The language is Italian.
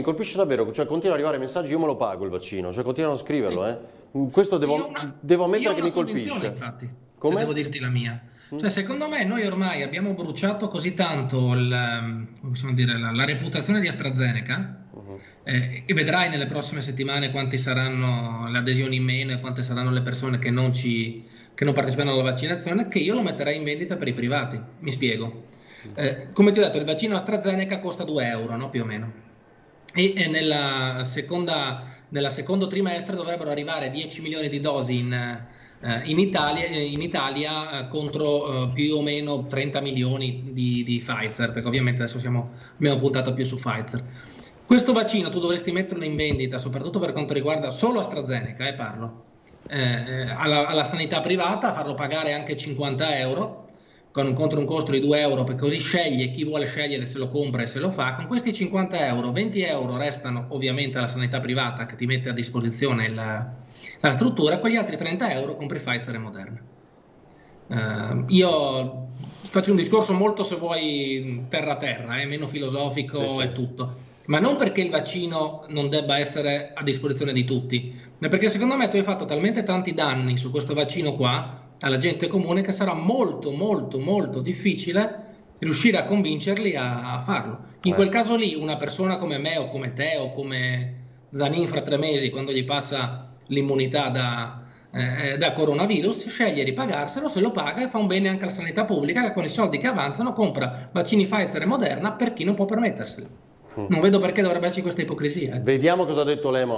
Mi colpisce davvero, cioè continua ad arrivare messaggi, io me lo pago il vaccino, cioè continuano a scriverlo, Questo devo Io ammettere ho che una mi convinzione, colpisce. infatti, se devo Come? dirti la mia. Mm? Cioè, secondo me noi ormai abbiamo bruciato così tanto come possiamo dire, la reputazione di AstraZeneca, Mhm. e vedrai nelle prossime settimane quanti saranno le adesioni in meno e quante saranno le persone che non partecipano alla vaccinazione, che io lo metterei in vendita per i privati. Mi spiego. Come ti ho detto, il vaccino AstraZeneca costa 2 euro, no? Più o meno. E nella secondo trimestre dovrebbero arrivare 10 milioni di dosi in Italia, contro più o meno 30 milioni di Pfizer, perché ovviamente adesso abbiamo puntato più su Pfizer. Questo vaccino tu dovresti metterlo in vendita, soprattutto per quanto riguarda solo AstraZeneca, parlo, alla sanità privata, farlo pagare anche 50 euro contro un costo di 2 euro, perché così sceglie chi vuole scegliere se lo compra e se lo fa. Con questi 50 euro, 20 euro restano ovviamente alla sanità privata che ti mette a disposizione la struttura, quegli altri 30 euro compri Pfizer e Moderna. Io faccio un discorso molto, se vuoi, terra, meno Sì, filosofico sì. e tutto, ma non perché il vaccino non debba essere a disposizione di tutti, ma perché secondo me tu hai fatto talmente tanti danni su questo vaccino qua alla gente comune che sarà molto, molto, molto difficile riuscire a convincerli a farlo. In Eh. quel caso lì, una persona come me o come te o come Zanin fra 3 mesi, quando gli passa l'immunità da coronavirus, sceglie di pagarselo, se lo paga e fa un bene anche alla sanità pubblica, che con i soldi che avanzano compra vaccini Pfizer e Moderna per chi non può permetterseli. Non vedo perché dovrebbe esserci questa ipocrisia. Vediamo cosa ha detto Lemo.